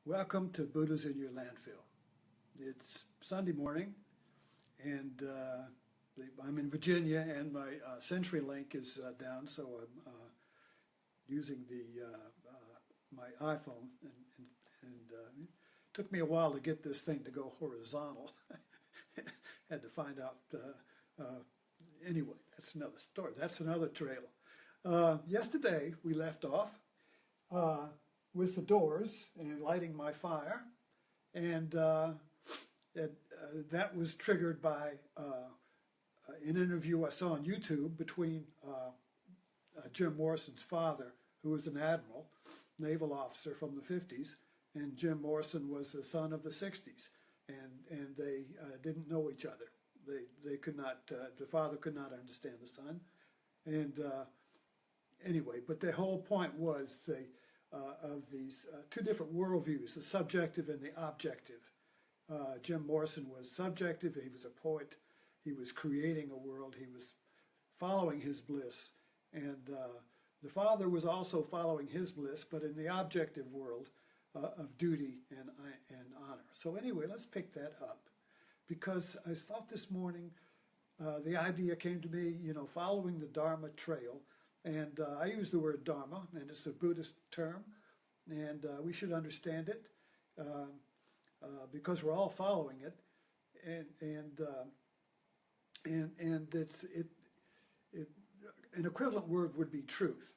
Welcome to Buddha's in Your Landfill. It's Sunday morning, and I'm in Virginia, and my CenturyLink is down, so I'm using my iPhone, and it took me a while to get this thing to go horizontal. Had to find out. Anyway, that's another story. That's another trail. Yesterday we left off with the doors and lighting my fire, and that was triggered by an interview I saw on YouTube between Jim Morrison's father, who was an admiral, naval officer from the 50s, and Jim Morrison was the son of the 60s, and they didn't know each other. They could not, the father could not understand the son, and anyway, but the whole point was of these two different worldviews, the subjective and the objective. Jim Morrison was subjective. He was a poet. He was creating a world. He was following his bliss. And the father was also following his bliss, but in the objective world of duty and honor. So anyway, let's pick that up. Because I thought this morning, the idea came to me, following the Dharma Trail. And I use the word Dharma, and it's a Buddhist term, and we should understand it because we're all following it, and it's an equivalent word would be truth,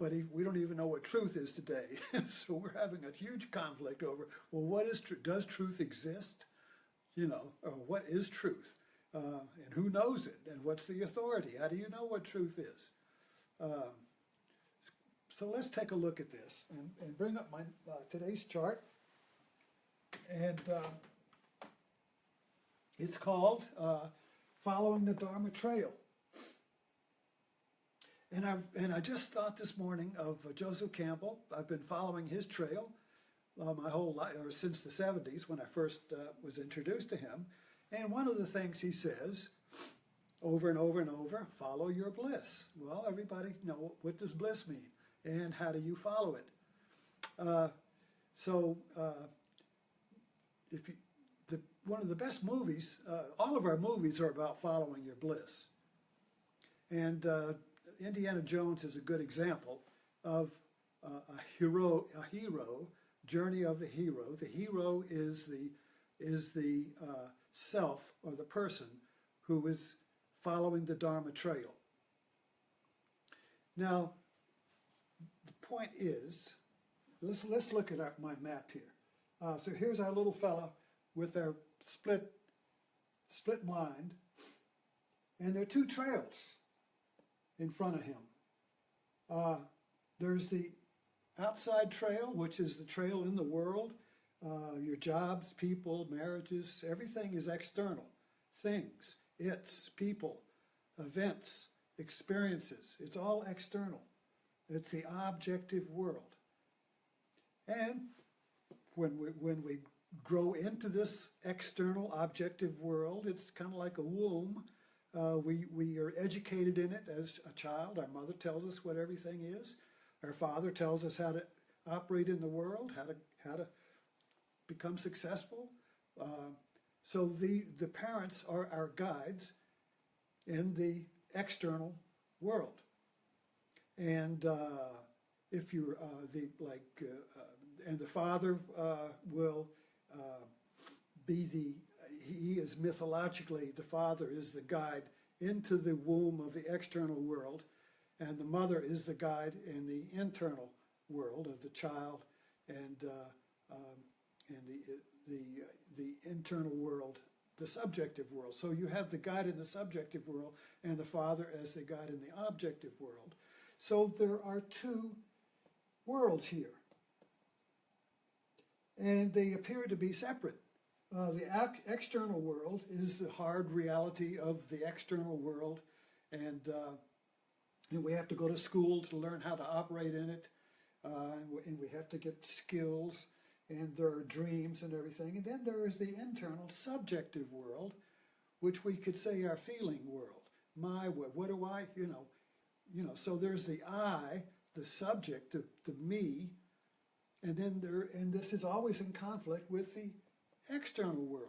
but we don't even know what truth is today, so we're having a huge conflict over, well, what is truth? Does truth exist? Or what is truth? And who knows it? And what's the authority? How do you know what truth is? So let's take a look at this and bring up my today's chart, and it's called Following the Dharma Trail. And I just thought this morning of Joseph Campbell. I've been following his trail my whole life, or since the 70s when I first was introduced to him. And one of the things he says over and over and over, follow your bliss. Well, everybody what does bliss mean, and how do you follow it? One of the best movies, all of our movies are about following your bliss. And Indiana Jones is a good example of a hero, journey of the hero. The hero is the self, or the person who is following the Dharma Trail. Now, the point is, let's look at my map here. So here's our little fella with our split mind, and there are two trails in front of him. There's the outside trail, which is the trail in the world. Your jobs, people, marriages, everything is external. Things, people, events, experiences. It's all external. It's the objective world. And when we grow into this external objective world, it's kind of like a womb. We are educated in it as a child. Our mother tells us what everything is. Our father tells us how to operate in the world, how to become successful. So the parents are our guides in the external world. And if you're and the father will be he is mythologically, the father is the guide into the womb of the external world, and the mother is the guide in the internal world of the child, and the internal world, the subjective world. So you have the guide in the subjective world and the father as the guide in the objective world. So there are two worlds here, and they appear to be separate. The external world is the hard reality of the external world, and we have to go to school to learn how to operate in it, and we have to get skills, and there are dreams and everything. And then there is the internal subjective world, which we could say our feeling world. What do I, so there's the I, the subject, the me, And then and this is always in conflict with the external world.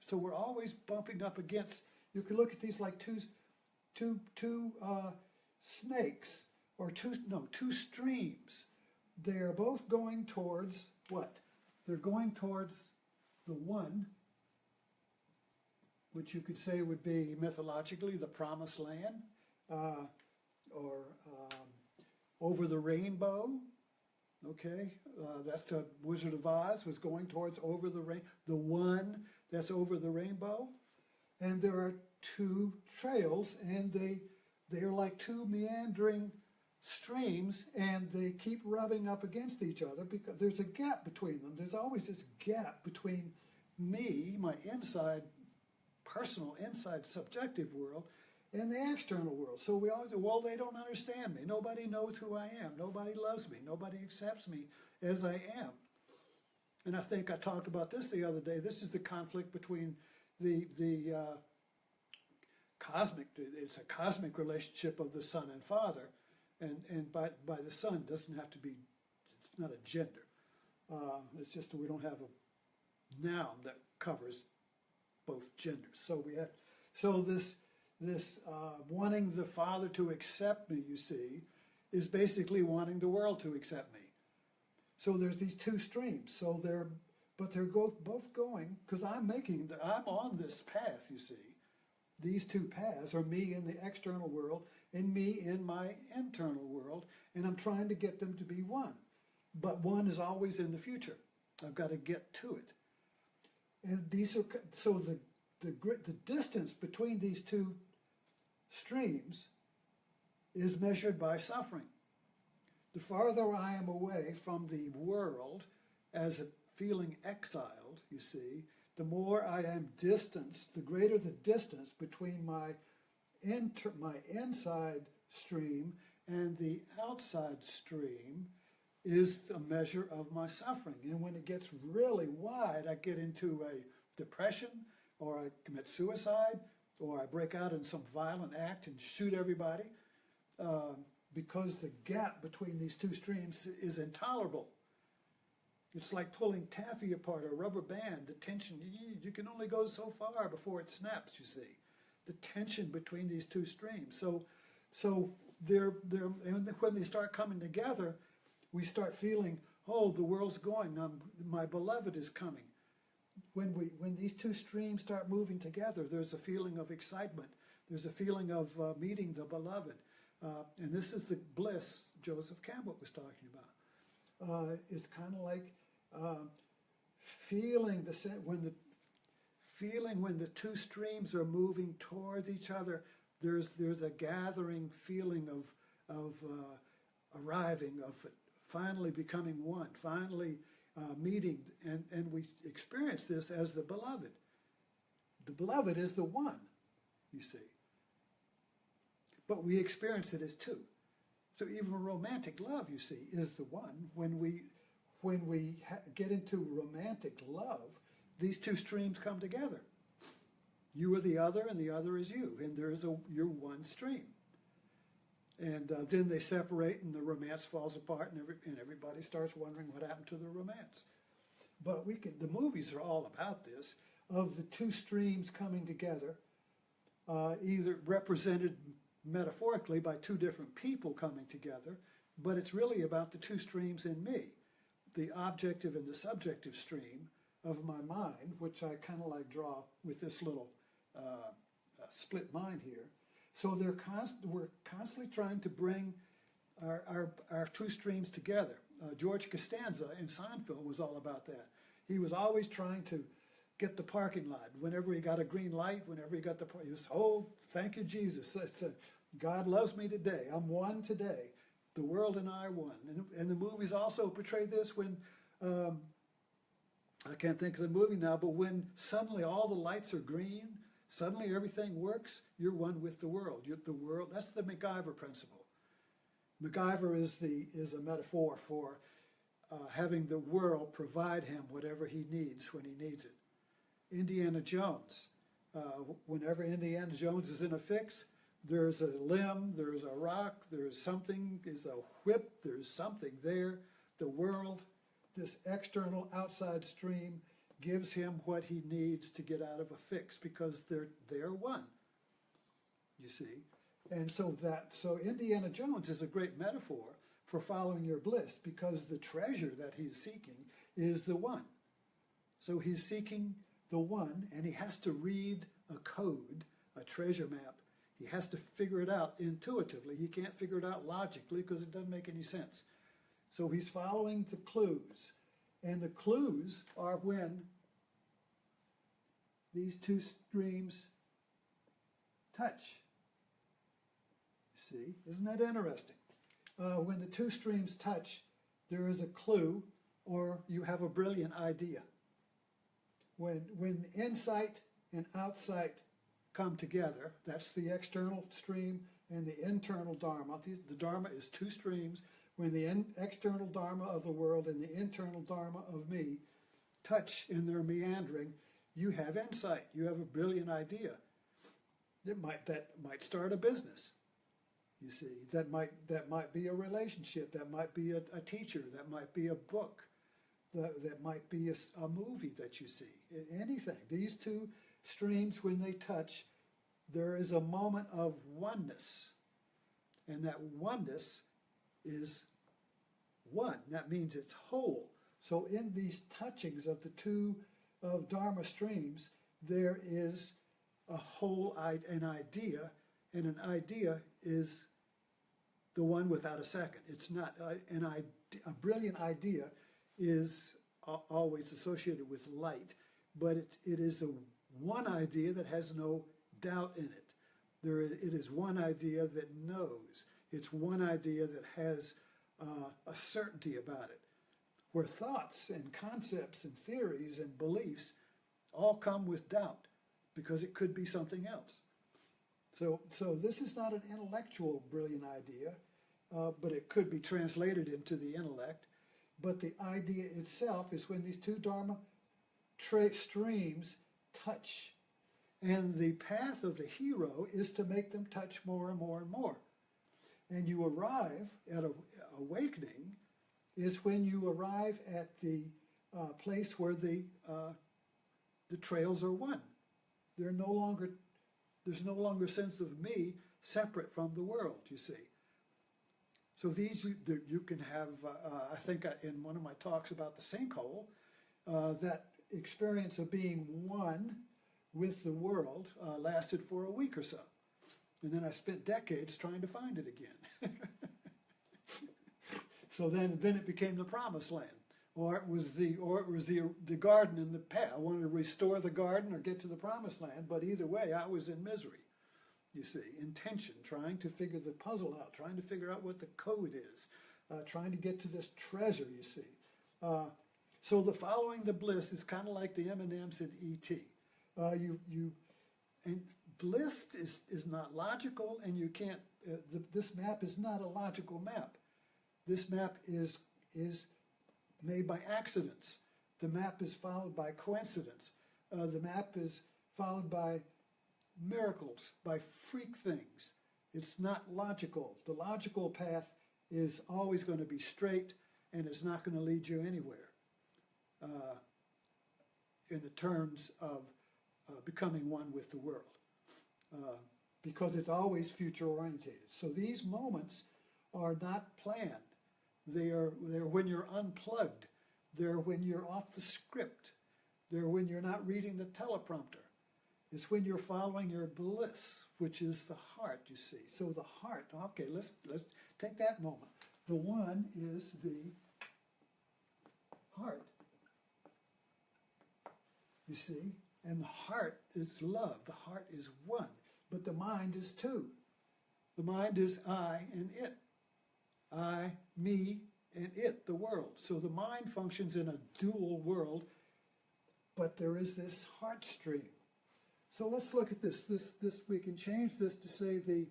So we're always bumping up against. You can look at these like two snakes, or two streams. They are both going towards what? They're going towards the one, which you could say would be mythologically the promised land, or over the rainbow. Okay, that's the Wizard of Oz was going towards over the one that's over the rainbow. And there are two trails, and they are like two meandering streams, and they keep rubbing up against each other because there's a gap between them. There's always this gap between me, my personal inside subjective world, and the external world. So we always say, well, they don't understand me. Nobody knows who I am. Nobody loves me. Nobody accepts me as I am. And I think I talked about this the other day. This is the conflict between the cosmic, it's a cosmic relationship of the Son and Father. And by the Son doesn't have to be, it's not a gender. It's just that we don't have a noun that covers both genders. So this wanting the Father to accept me, you see, is basically wanting the world to accept me. So there's these two streams. So they're both going, because I'm on this path, you see. These two paths are me in the external world and me in my internal world, and I'm trying to get them to be one. But one is always in the future. I've got to get to it. And the distance between these two streams is measured by suffering. The farther I am away from the world as a feeling exiled, you see, the more I am distanced, the greater the distance between my inside stream and the outside stream is a measure of my suffering. And when it gets really wide, I get into a depression, or I commit suicide, or I break out in some violent act and shoot everybody, because the gap between these two streams is intolerable. It's like pulling taffy apart, or a rubber band. The tension, you can only go so far before it snaps, you see. The tension between these two streams. So and when they start coming together, we start feeling, oh, the world's going, my beloved is coming. When these two streams start moving together, there's a feeling of excitement. There's a feeling of meeting the beloved. And this is the bliss Joseph Campbell was talking about. It's kind of like feeling when the two streams are moving towards each other. There's a gathering feeling of arriving, of finally becoming one, finally meeting, and we experience this as the beloved. The beloved is the one, you see. But we experience it as two. So even romantic love, you see, is the one. When we get into romantic love, these two streams come together. You are the other, and the other is you, and you're one stream. And then they separate, and the romance falls apart, and everybody starts wondering what happened to the romance. But the movies are all about this, of the two streams coming together, either represented metaphorically by two different people coming together, but it's really about the two streams in me, the objective and the subjective stream of my mind, which I kind of like draw with this little split mind here. So we're constantly trying to bring our two streams together. George Costanza in Seinfeld was all about that. He was always trying to get the parking lot. Whenever he got a green light, whenever he got he was, oh, thank you, Jesus. God loves me today. I'm one today. The world and I are one. And the movies also portray this when, I can't think of the movie now, but when suddenly all the lights are green, suddenly everything works, you're one with the world. The world, that's the MacGyver principle. MacGyver is a metaphor for having the world provide him whatever he needs when he needs it. Indiana Jones, whenever Indiana Jones is in a fix, there's a limb, there's a rock, there's something, there's a whip, there's something there. The world this external outside stream gives him what he needs to get out of a fix, because they're one, you see. And so Indiana Jones is a great metaphor for following your bliss, because the treasure that he's seeking is the one. So he's seeking the one, and he has to read a code, a treasure map. He has to figure it out intuitively. He can't figure it out logically because it doesn't make any sense. So he's following the clues. And the clues are when these two streams touch. See, isn't that interesting? When the two streams touch, there is a clue, or you have a brilliant idea. When insight and outsight come together, that's the external stream and the internal Dharma. The Dharma is two streams. When the external Dharma of the world and the internal Dharma of me touch in their meandering, you have insight. You have a brilliant idea. That might start a business. You see, that might be a relationship. That might be a teacher. That might be a book. That might be a movie that you see. Anything. These two streams, when they touch, there is a moment of oneness. And that oneness is one. That means it's whole. So in these touchings of the two Dharma streams, there is a whole, an idea, and an idea is the one without a second. It's not a brilliant idea is always associated with light, but it is a one idea that has no doubt in it. It is one idea that knows. It's one idea that has a certainty about it, where thoughts and concepts and theories and beliefs all come with doubt, because it could be something else. So this is not an intellectual brilliant idea, but it could be translated into the intellect. But the idea itself is when these two Dharma streams touch. And the path of the hero is to make them touch more and more and more. And you arrive at awakening is when you arrive at the place where the trails are one. There's no longer a sense of me separate from the world, you see. So these, you can have, I think in one of my talks about the sinkhole, that experience of being one with the world lasted for a week or so. And then I spent decades trying to find it again. So then it became the promised land. Or it was the garden in the path. I wanted to restore the garden or get to the promised land, but either way, I was in misery. You see, in tension, trying to figure the puzzle out, trying to figure out what the code is, trying to get to this treasure, you see. So the following the bliss is kind of like the M&Ms in E.T. And bliss is not logical, and you can't, this map is not a logical map. This map is made by accidents. The map is followed by coincidence. The map is followed by miracles, by freak things. It's not logical. The logical path is always going to be straight, and it's not going to lead you anywhere in the terms of becoming one with the world, because it's always future orientated. So these moments are not planned. They're when you're unplugged. They're when you're off the script. They're when you're not reading the teleprompter. It's when you're following your bliss, which is the heart, you see. So the heart, okay, let's take that moment. The one is the heart, you see. And the heart is love. The heart is one. But the mind is two. The mind is I and it. I, me, and it, the world. So the mind functions in a dual world, but there is this heart stream. So let's look at this. This we can change this to say the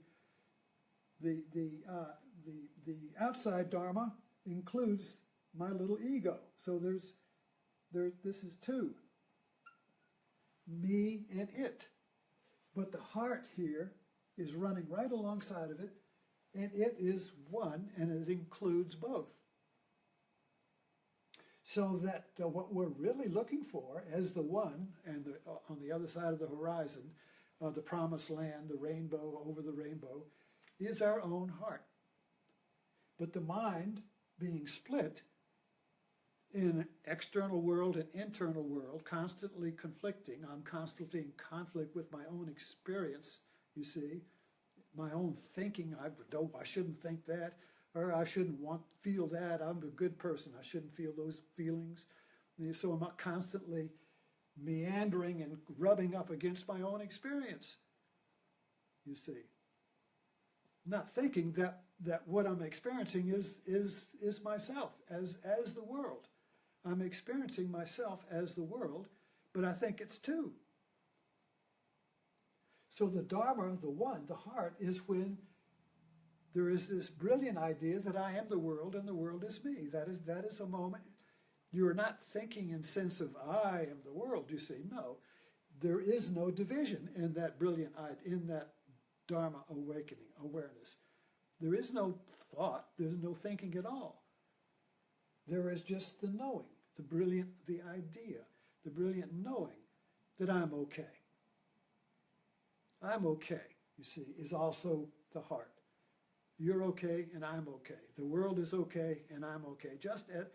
outside Dharma includes my little ego. So this is two. Me and it. But the heart here is running right alongside of it, and it is one, and it includes both. So that what we're really looking for as the one, and on the other side of the horizon, the promised land, the rainbow over the rainbow, is our own heart. But the mind being split in external world and internal world, constantly conflicting, I'm constantly in conflict with my own experience, you see, my own thinking, I shouldn't think that, or I shouldn't feel that, I'm a good person, I shouldn't feel those feelings. So I'm not constantly meandering and rubbing up against my own experience, you see. Not thinking that what I'm experiencing is myself, as the world. I'm experiencing myself as the world, but I think it's two. So the Dharma, the one, the heart, is when there is this brilliant idea that I am the world and the world is me. That is a moment. You're not thinking in sense of I am the world, you see. No, there is no division in that brilliant idea, in that Dharma awakening, awareness. There is no thought, there's no thinking at all. There is just the knowing, the idea, the brilliant knowing that I'm okay. I'm okay, you see, is also the heart. You're okay and I'm okay. The world is okay and I'm okay. Just as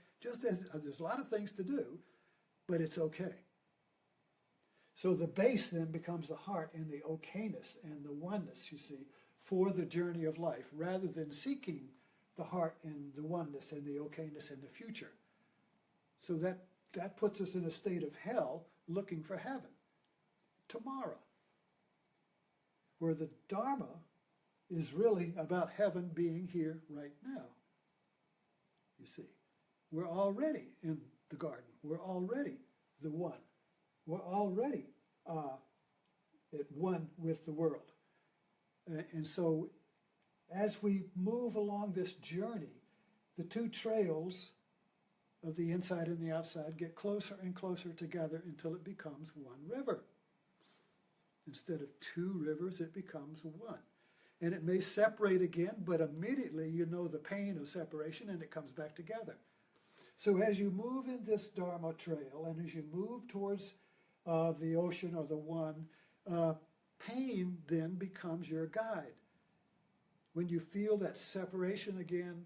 there's a lot of things to do, but it's okay. So the base then becomes the heart and the okayness and the oneness, you see, for the journey of life, rather than seeking the heart and the oneness and the okayness in the future. So that puts us in a state of hell looking for heaven tomorrow, where the Dharma is really about heaven being here right now. You see, we're already in the garden. We're already the one. We're already at one with the world. And so as we move along this journey, the two trails of the inside and the outside get closer and closer together until it becomes one river. Instead of two rivers, it becomes one. And it may separate again, but immediately you know the pain of separation and it comes back together. So as you move in this Dharma trail and as you move towards the ocean or the one, pain then becomes your guide. When you feel that separation again,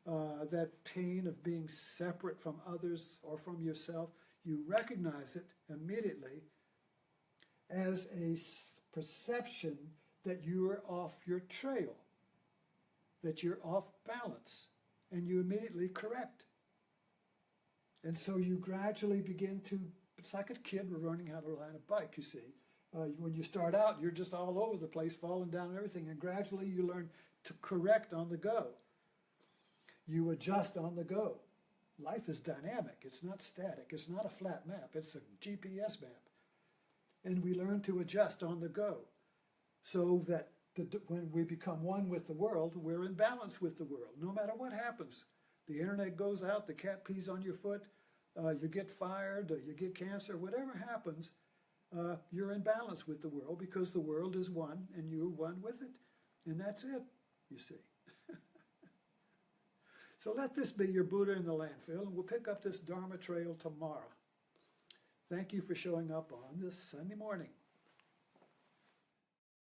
that pain of being separate from others or from yourself, you recognize it immediately as a perception that you are off your trail, that you're off balance, and you immediately correct. And so you gradually begin to, it's like a kid learning how to ride a bike, you see. When you start out, you're just all over the place, falling down everything, and gradually you learn to correct on the go. You adjust on the go. Life is dynamic. It's not static. It's not a flat map. It's a GPS map. And we learn to adjust on the go so that when we become one with the world, we're in balance with the world, no matter what happens. The internet goes out, the cat pees on your foot, you get fired, you get cancer, whatever happens, you're in balance with the world because the world is one and you're one with it. And that's it, you see. So let this be your Buddha in the landfill, and we'll pick up this Dharma Trail tomorrow. Thank you for showing up on this Sunday morning.